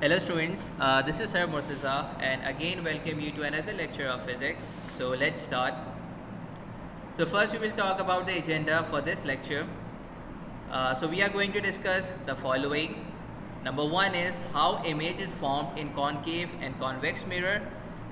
Hello students, this is Sir Murtaza and again welcome you to another lecture of physics. So let's start. So first we will talk about the agenda for this lecture. So we are going to discuss the following. Number one is how image is formed in concave and convex mirror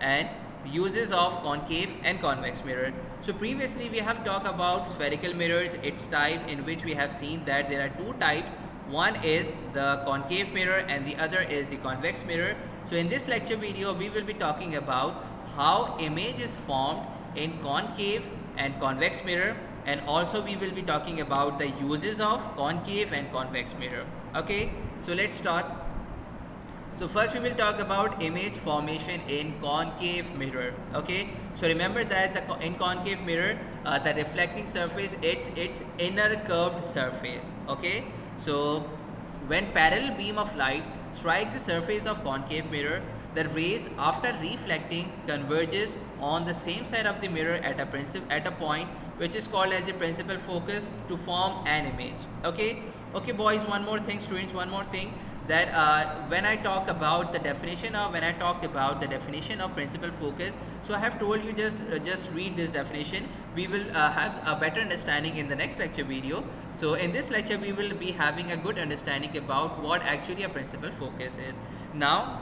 and uses of concave and convex mirror. So previously we have talked about spherical mirrors, its type, in which we have seen that there are two types. One is the concave mirror and the other is the convex mirror. So in this lecture video we will be talking about how image is formed in concave and convex mirror, and also we will be talking about the uses of concave and convex mirror. Okay, so let's start. So first we will talk about image formation in concave mirror. Okay, so remember that in concave mirror the reflecting surface, it's inner curved surface. Okay, so when parallel beam of light strikes the surface of concave mirror, the rays after reflecting converges on the same side of the mirror at a point which is called as a principal focus to form an image. Okay boys, one more thing students, one more thing, that when I talked about the definition of principal focus, so I have told you just read this definition. We will have a better understanding in the next lecture video. So in this lecture we will be having a good understanding about what actually a principal focus is. Now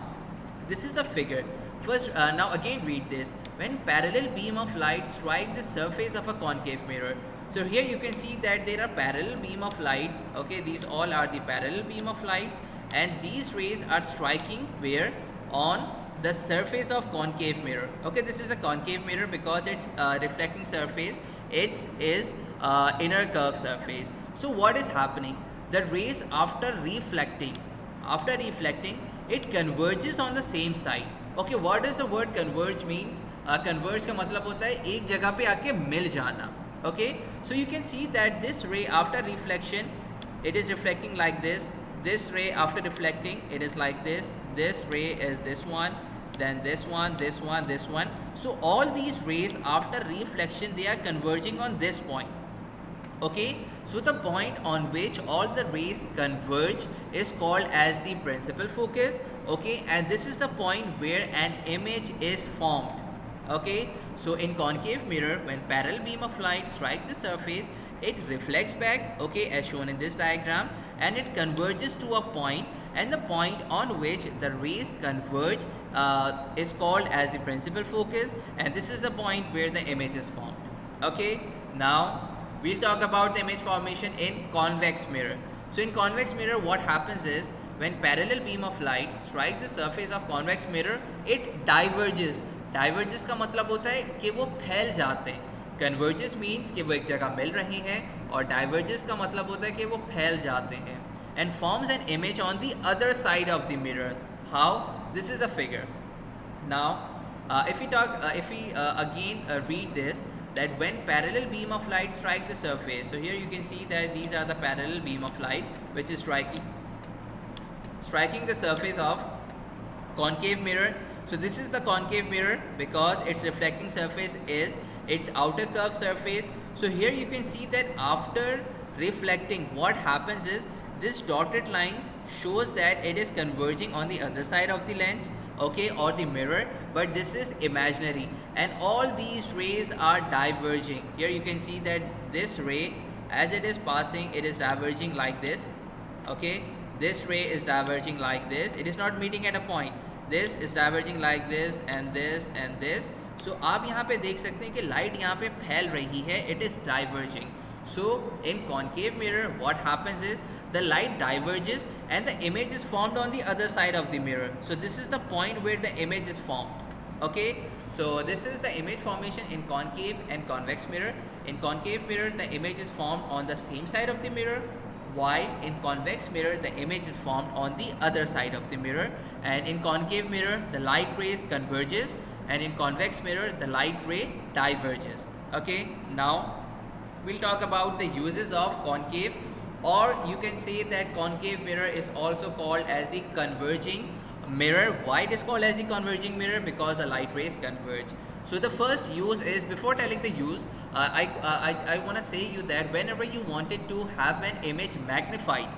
this is a figure. First, now again read this. When parallel beam of light strikes the surface of a concave mirror. So here you can see that there are parallel beam of lights. Okay, these all are the parallel beam of lights, and these rays are striking where? On the surface of concave mirror. Okay, this is a concave mirror because its reflecting surface, it is inner curved surface. So what is happening? The rays after reflecting, it converges on the same side. Okay, what does the word converge means? Converge का मतलब होता है एक जगह पे आके मिल जाना. Okay, so you can see that this ray after reflection, it is reflecting like this. This ray after reflecting, it is like this. This ray is this one, then this one, this one, this one. So all these rays after reflection, they are converging on this point. Okay, so the point on which all the rays converge is called as the principal focus. Okay, and this is the point where an image is formed. Okay, so in concave mirror, when parallel beam of light strikes the surface, it reflects back, okay, as shown in this diagram, and it converges to a point, and the point on which the rays converge is called as the principal focus, and this is the point where the image is formed. Okay, now we'll talk about the image formation in convex mirror. So in convex mirror, what happens is when parallel beam of light strikes the surface of convex mirror, it diverges. Diverges का मतलब होता है कि वो फैल जाते हैं. Converges means कि वो एक जगह मिल रही हैं, और diverges का मतलब होता है कि वो फैल जाते हैं, and forms an image on the other side of the mirror. How? This is a figure. Now, if we again read this, that when parallel beam of light strikes the surface, so here you can see that these are the parallel beam of light which is striking the surface of concave mirror. So this is the concave mirror because its reflecting surface is its outer curved surface. So here you can see that after reflecting, what happens is this dotted line shows that it is converging on the other side of the lens, okay, or the mirror, but this is imaginary, and all these rays are diverging. Here you can see that this ray, as it is passing, it is diverging like this. Okay, this ray is diverging like this, it is not meeting at a point. This is diverging like this and this and this. So आप यहाँ पे देख सकते हैं कि light यहाँ पे फैल रही है, it is diverging. So in concave mirror, what happens is the light diverges and the image is formed on the other side of the mirror. So this is the point where the image is formed. Okay, so this is the image formation in concave and convex mirror. In concave mirror, the image is formed on the same side of the mirror, while in convex mirror the image is formed on the other side of the mirror. And in concave mirror the light rays converges, and in convex mirror the light ray diverges. Okay, now we'll talk about the uses of concave, or you can say that concave mirror is also called as the converging mirror. Why it is called as the converging mirror? Because the light rays converge. So the first use is, before telling the use, I want to say you that whenever you wanted to have an image magnified,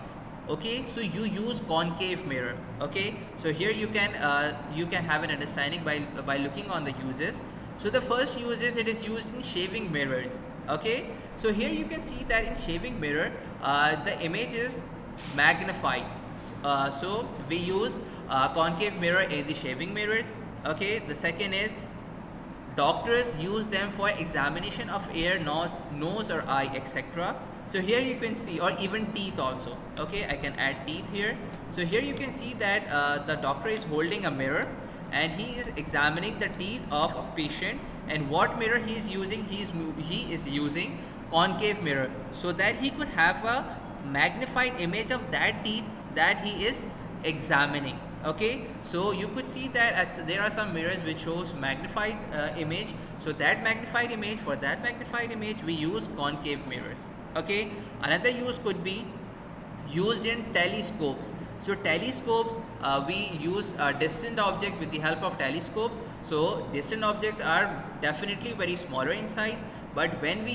Okay, so you use concave mirror. Okay, so here you can have an understanding by looking on the uses. So the first use is it is used in shaving mirrors. Okay, so here you can see that in shaving mirror the image is magnified. So we use concave mirror in the shaving mirrors. Okay, the second is doctors use them for examination of ear, nose or eye, etc. So here you can see, or even teeth also. Okay, I can add teeth here. So here you can see that the doctor is holding a mirror and he is examining the teeth of a patient. And what mirror he is using? He is using concave mirror, so that he could have a magnified image of that teeth that he is examining. Okay, so you could see that there are some mirrors which shows magnified image. So that magnified image, for that magnified image we use concave mirrors. Okay, another use could be used in telescopes. So telescopes, we use a distant object with the help of telescopes. So distant objects are definitely very smaller in size, but when we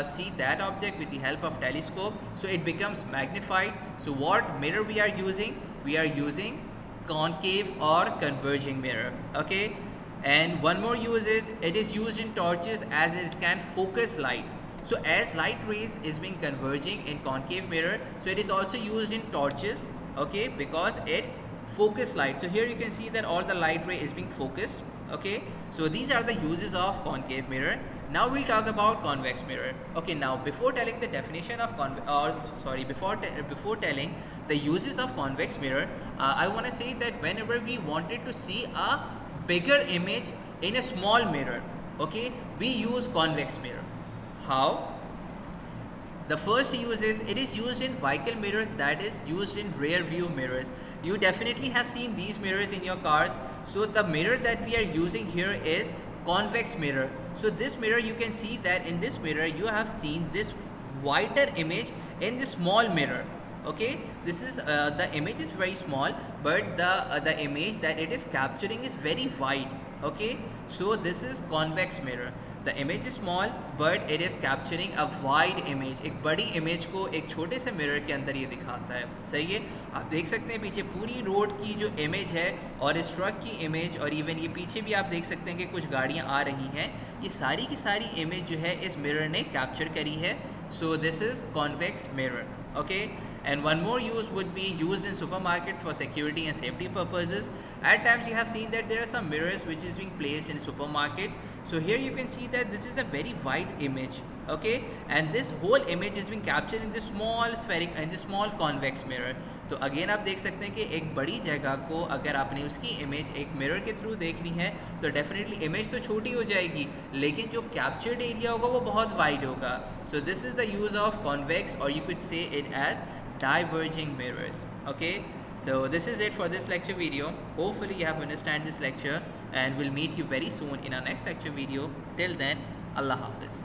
see that object with the help of telescope, so it becomes magnified. So what mirror we are using? We are using concave or converging mirror. Okay, and one more use is it is used in torches as it can focus light. So as light rays is being converging in concave mirror, so it is also used in torches. Okay, because it focus light. So here you can see that all the light ray is being focused. Okay, so these are the uses of concave mirror. Now we'll talk about convex mirror. Okay, now before telling the definition of before telling the uses of convex mirror, I want to say that whenever we wanted to see a bigger image in a small mirror, okay, we use convex mirror. How? The first use is it is used in vehicle mirrors, that is used in rear view mirrors. You definitely have seen these mirrors in your cars. So the mirror that we are using here is convex mirror. So this mirror, you can see that in this mirror you have seen this wider image in the small mirror. Okay, this is the image is very small, but the image that it is capturing is very wide. Okay, so this is convex mirror. The image is small but it is capturing a wide image. एक बड़ी image को एक छोटे से mirror के अंदर ये दिखाता है. सही है, आप देख सकते हैं पीछे पूरी रोड की जो image है और इस ट्रक की image, और इवन ये पीछे भी आप देख सकते हैं कि कुछ गाड़ियाँ आ रही हैं. ये सारी की सारी image जो है इस mirror ने capture करी है. So this is convex mirror. Okay, and one more use would be used in supermarkets for security and safety purposes. At times you have seen that there are some mirrors which is being placed in supermarkets. So here you can see that this is a very wide image. Okay, and this whole image is being captured in this small spheric and this small convex mirror. तो again आप देख सकते हैं कि एक बड़ी जगह को अगर आपने उसकी इमेज एक मिरर के थ्रू देखनी है तो डेफिनेटली इमेज तो छोटी हो जाएगी, लेकिन जो कैप्चर्ड एरिया होगा वो बहुत वाइड होगा. So this is the use of convex, और you could say it as diverging mirrors. Okay, so this is it for this lecture video. Hopefully you have understand this lecture, and we'll meet you very soon in our next lecture video. Till then, Allah Hafiz.